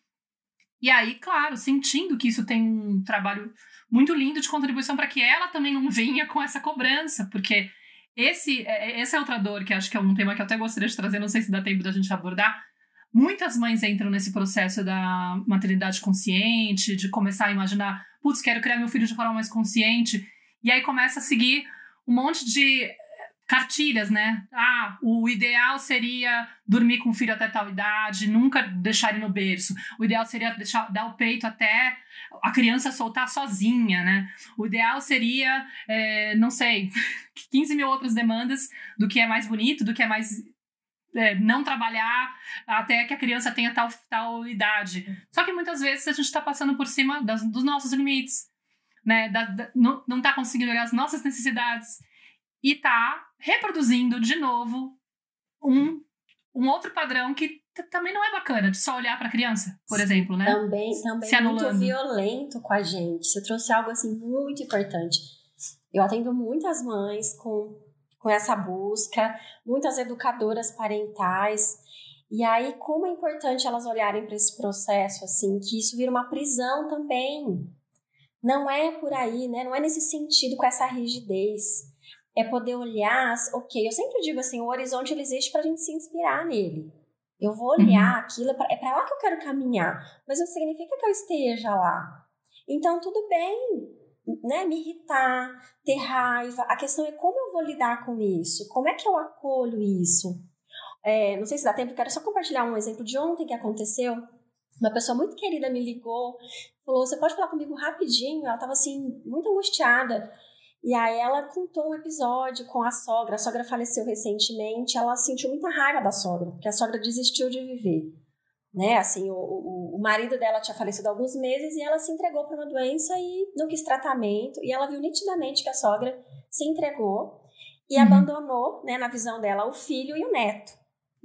E aí, claro, sentindo que isso tem um trabalho muito lindo de contribuição para que ela também não venha com essa cobrança, porque essa é outra dor, que acho que é um tema que eu até gostaria de trazer, não sei se dá tempo da gente abordar. Muitas mães entram nesse processo da maternidade consciente, de começar a imaginar, putz, quero criar meu filho de forma mais consciente, e aí começa a seguir um monte de cartilhas, né? O ideal seria dormir com o filho até tal idade, nunca deixar ele no berço. O ideal seria dar o peito até a criança soltar sozinha, né? O ideal seria, não sei, 15 mil outras demandas do que é mais bonito, do que é mais... não trabalhar até que a criança tenha tal idade. Só que muitas vezes a gente está passando por cima dos nossos limites, né? Não está conseguindo olhar as nossas necessidades e está reproduzindo de novo um outro padrão que também não é bacana, de só olhar para a criança, por exemplo, né? Também muito violento com a gente. Você trouxe algo assim muito importante. Eu atendo muitas mães com essa busca, muitas educadoras parentais, e aí como é importante elas olharem para esse processo, assim, que isso vira uma prisão também. Não é por aí, né? Não é nesse sentido, com essa rigidez. É poder olhar, ok, eu sempre digo assim, o horizonte ele existe pra gente se inspirar nele. Eu vou olhar aquilo, é pra lá que eu quero caminhar, mas não significa que eu esteja lá. Então, tudo bem, né, me irritar, ter raiva. A questão é como eu vou lidar com isso, como é que eu acolho isso. Não sei se dá tempo, eu quero só compartilhar um exemplo de ontem que aconteceu. uma pessoa muito querida me ligou, falou, você pode falar comigo rapidinho? Ela estava assim, muito angustiada. E aí ela contou um episódio com a sogra faleceu recentemente, ela sentiu muita raiva da sogra, porque a sogra desistiu de viver, né, assim, o marido dela tinha falecido há alguns meses e ela se entregou para uma doença e não quis tratamento, e ela viu nitidamente que a sogra se entregou e abandonou, né, na visão dela, o filho e o neto.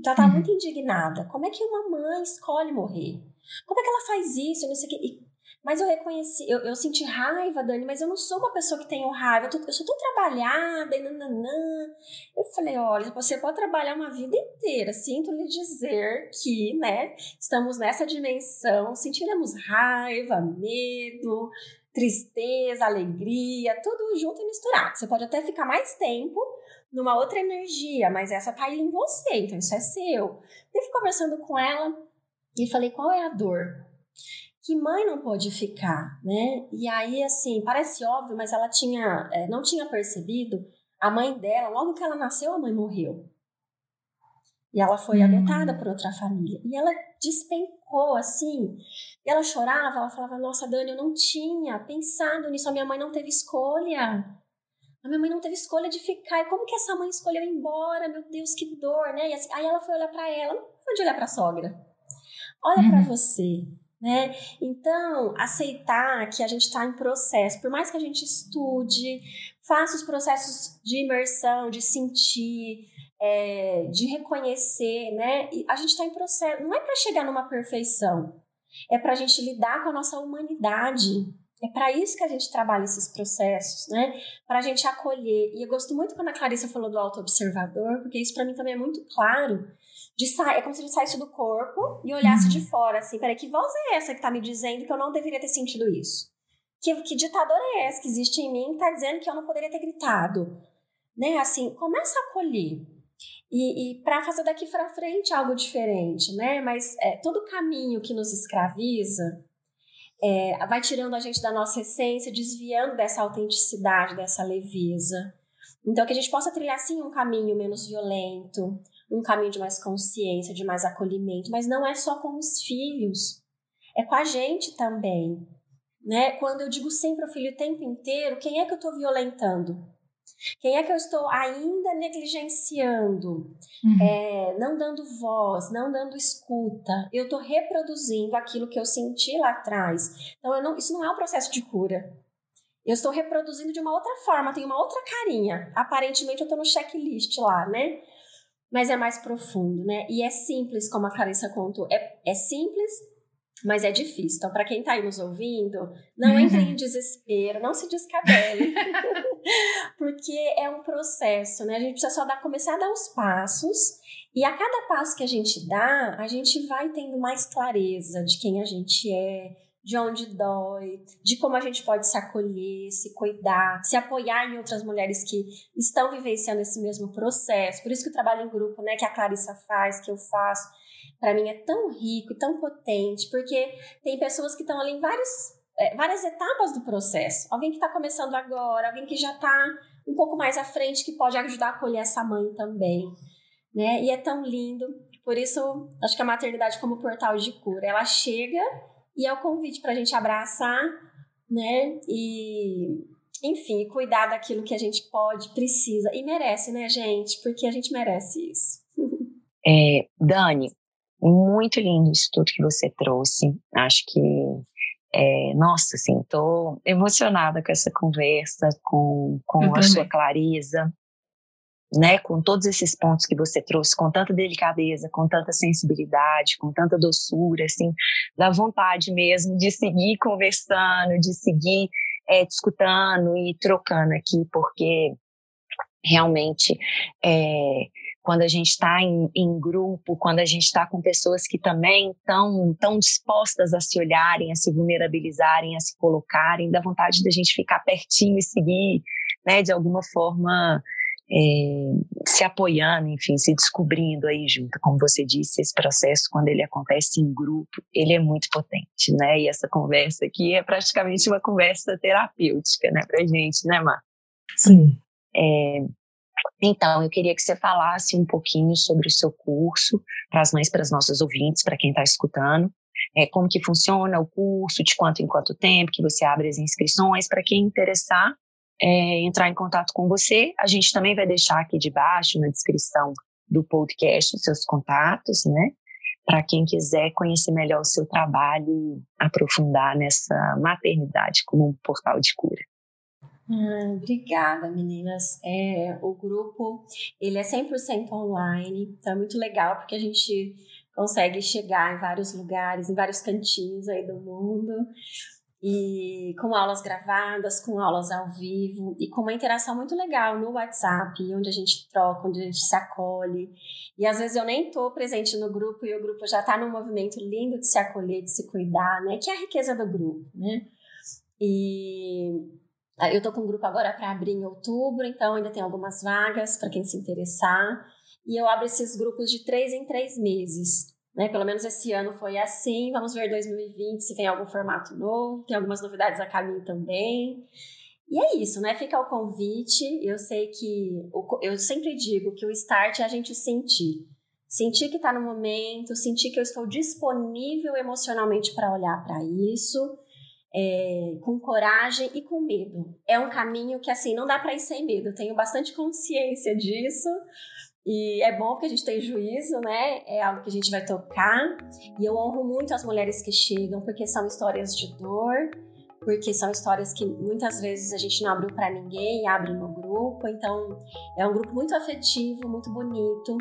Então ela estava muito indignada, como é que uma mãe escolhe morrer? Como é que ela faz isso? Não sei o quê. Mas eu reconheci, eu senti raiva, Dani, mas eu não sou uma pessoa que tenho raiva, eu sou tão trabalhada e nananã. Eu falei, olha, você pode trabalhar uma vida inteira, sinto lhe dizer que, né, estamos nessa dimensão, sentiremos raiva, medo, tristeza, alegria, tudo junto e misturado. Você pode até ficar mais tempo numa outra energia, mas essa tá aí em você, então isso é seu. Eu fui conversando com ela e falei, qual é a dor? Que mãe não pode ficar, né? E aí, assim, parece óbvio, mas ela não tinha percebido, a mãe dela, logo que ela nasceu, a mãe morreu. E ela foi adotada por outra família. E ela despencou, assim, e ela chorava, ela falava, nossa, Dani, eu não tinha pensado nisso, a minha mãe não teve escolha. A minha mãe não teve escolha de ficar. E como que essa mãe escolheu ir embora? Meu Deus, que dor, né? E assim, aí ela foi olhar pra ela, não pode olhar pra sogra. Olha pra você. Né? Então, aceitar que a gente está em processo, por mais que a gente estude, faça os processos de imersão, de sentir, de reconhecer, né? E a gente está em processo, não é para chegar numa perfeição, é para a gente lidar com a nossa humanidade. É para isso que a gente trabalha esses processos, né? Para a gente acolher. E eu gosto muito quando a Clarissa falou do auto-observador, porque isso para mim também é muito claro. É como se a gente saísse do corpo e olhasse de fora, assim, peraí, que voz é essa que tá me dizendo que eu não deveria ter sentido isso? Que ditador é esse que existe em mim que tá dizendo que eu não poderia ter gritado? Né, assim, começa a acolher. E para fazer daqui para frente algo diferente, né? Mas todo caminho que nos escraviza vai tirando a gente da nossa essência, desviando dessa autenticidade, dessa leveza. Então, que a gente possa trilhar, sim, um caminho menos violento, um caminho de mais consciência, de mais acolhimento, mas não é só com os filhos, é com a gente também, né? Quando eu digo sempre ao filho o tempo inteiro, quem é que eu estou violentando? Quem é que eu estou ainda negligenciando, não dando voz, não dando escuta? Eu estou reproduzindo aquilo que eu senti lá atrás. Então, isso não é um processo de cura. Eu estou reproduzindo de uma outra forma, tem uma outra carinha. Aparentemente eu estou no checklist lá, né? Mas é mais profundo, né? E é simples, como a Clarissa contou. É simples, mas é difícil. Então, para quem está aí nos ouvindo, não entre em desespero, não se descabele. Porque é um processo, né? A gente precisa começar a dar os passos. E a cada passo que a gente dá, a gente vai tendo mais clareza de quem a gente é, de onde dói, de como a gente pode se acolher, se cuidar, se apoiar em outras mulheres que estão vivenciando esse mesmo processo. Por isso que o trabalho em grupo, né, que a Clarissa faz, que eu faço, para mim é tão rico e tão potente, porque tem pessoas que estão ali em várias etapas do processo. Alguém que está começando agora, alguém que já está um pouco mais à frente, que pode ajudar a acolher essa mãe também, né? E é tão lindo. Por isso, acho que a maternidade como portal de cura, ela chega e é o convite para a gente abraçar, né? E, enfim, cuidar daquilo que a gente pode, precisa e merece, né, gente? Porque a gente merece isso. Dani, muito lindo isso tudo que você trouxe. Acho que, nossa, assim, estou emocionada com essa conversa, com a sua clareza, né, com todos esses pontos que você trouxe, com tanta delicadeza, com tanta sensibilidade, com tanta doçura, assim, dá vontade mesmo de seguir conversando, de seguir discutando e trocando aqui, porque realmente quando a gente está em grupo, quando a gente está com pessoas que também estão dispostas a se olharem, a se vulnerabilizarem, a se colocarem, dá vontade da gente ficar pertinho e seguir, né, de alguma forma se apoiando, enfim, se descobrindo aí junto. Como você disse, esse processo, quando ele acontece em grupo, ele é muito potente, né? E essa conversa aqui é praticamente uma conversa terapêutica, né, pra gente, né, Mar? Sim. Então, eu queria que você falasse um pouquinho sobre o seu curso, para as mães, para as nossas ouvintes, para quem está escutando, como que funciona o curso, de quanto em quanto tempo que você abre as inscrições. Para quem interessar, entrar em contato com você. A gente também vai deixar aqui debaixo, na descrição do podcast, os seus contatos, né? Para quem quiser conhecer melhor o seu trabalho e aprofundar nessa maternidade como um portal de cura. Obrigada, meninas. O grupo, ele é 100% online, então é muito legal porque a gente consegue chegar em vários lugares, em vários cantinhos aí do mundo, e com aulas gravadas, com aulas ao vivo e com uma interação muito legal no WhatsApp, onde a gente troca, onde a gente se acolhe. E às vezes eu nem estou presente no grupo e o grupo já está num movimento lindo de se acolher, de se cuidar, né? Que é a riqueza do grupo, né? E eu estou com um grupo agora para abrir em outubro, então ainda tem algumas vagas para quem se interessar. E eu abro esses grupos de 3 em 3 meses. Né, pelo menos esse ano foi assim. Vamos ver 2020 se tem algum formato novo, tem algumas novidades a caminho também. E é isso, né? Fica o convite. Eu sei que eu sempre digo que o start é a gente sentir que está no momento, sentir que eu estou disponível emocionalmente para olhar para isso, com coragem e com medo. É um caminho que assim não dá para ir sem medo. Eu tenho bastante consciência disso. E é bom porque a gente tem juízo, né? É algo que a gente vai tocar. E eu honro muito as mulheres que chegam, porque são histórias de dor, porque são histórias que muitas vezes a gente não abriu para ninguém, abre no grupo. Então, é um grupo muito afetivo, muito bonito.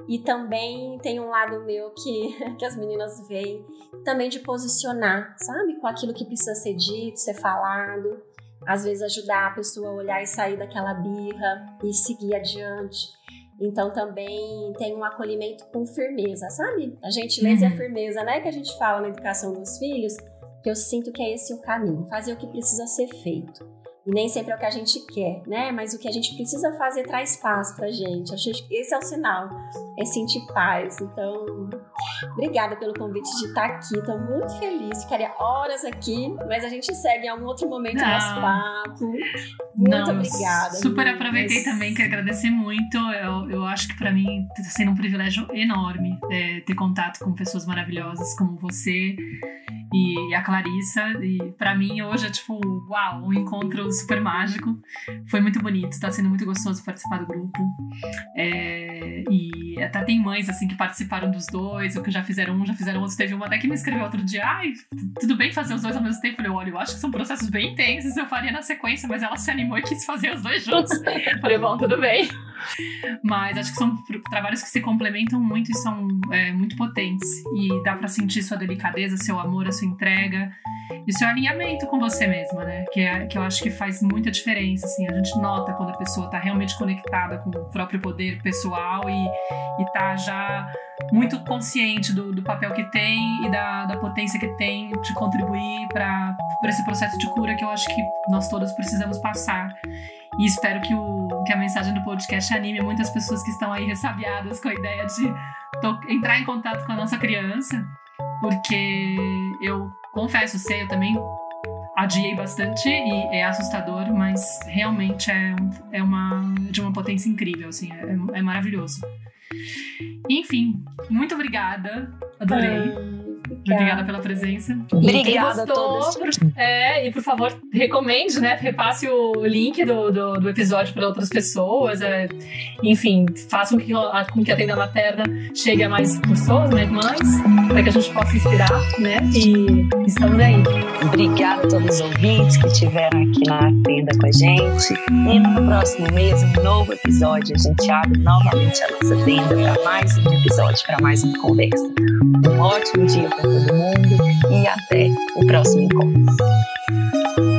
E também tem um lado meu que as meninas veem, também de posicionar, sabe? Com aquilo que precisa ser dito, ser falado. Às vezes ajudar a pessoa a olhar e sair daquela birra e seguir adiante. Então também tem um acolhimento com firmeza, sabe? A gentileza e a firmeza, né? Que a gente fala na educação dos filhos, que eu sinto que é esse o caminho, fazer o que precisa ser feito. E nem sempre é o que a gente quer, né? Mas o que a gente precisa fazer traz paz pra gente. Acho que esse é o sinal, é sentir paz. Então, obrigada pelo convite de estar aqui. Estou muito feliz, ficaria horas aqui, mas a gente segue em algum outro momento do nosso papo. Muito obrigada. Super aproveitei também, quero agradecer muito. Eu acho que para mim está sendo um privilégio enorme ter contato com pessoas maravilhosas como você e a Clarissa. E para mim hoje é tipo, uau, um encontro super mágico. Foi muito bonito, está sendo muito gostoso participar do grupo. E até tem mães assim que participaram dos dois, ou que já fizeram outro. Teve uma até que me escreveu outro dia, tudo bem fazer os dois ao mesmo tempo? Eu falei, olha, eu acho que são processos bem intensos, eu faria na sequência, mas ela se animou e quis fazer os dois juntos. Eu falei, bom, tudo bem. Mas acho que são trabalhos que se complementam muito e são muito potentes. E dá pra sentir sua delicadeza, seu amor, a sua entrega e seu alinhamento com você mesma, né? Que eu acho que faz muita diferença, assim. A gente nota quando a pessoa tá realmente conectada com o próprio poder pessoal e tá já muito consciente do papel que tem e da potência que tem de contribuir para esse processo de cura que eu acho que nós todos precisamos passar. E espero que a mensagem do podcast anime muitas pessoas que estão aí ressabiadas com a ideia de entrar em contato com a nossa criança, porque eu confesso, eu também adiei bastante e é assustador, mas realmente é de uma potência incrível, assim, é maravilhoso. Enfim, muito obrigada, adorei. Obrigada pela presença. Obrigada a todos. E por favor, recomende, né? Repasse o link do episódio para outras pessoas. Enfim, façam com que a Tenda Materna chegue a mais pessoas, mais mães, para que a gente possa inspirar, né? E estamos aí. Obrigada a todos os ouvintes que estiveram aqui na Tenda com a gente. E no próximo mês, um novo episódio. A gente abre novamente a nossa tenda para mais um episódio, para mais uma conversa. Um ótimo dia para todo mundo e até o próximo encontro.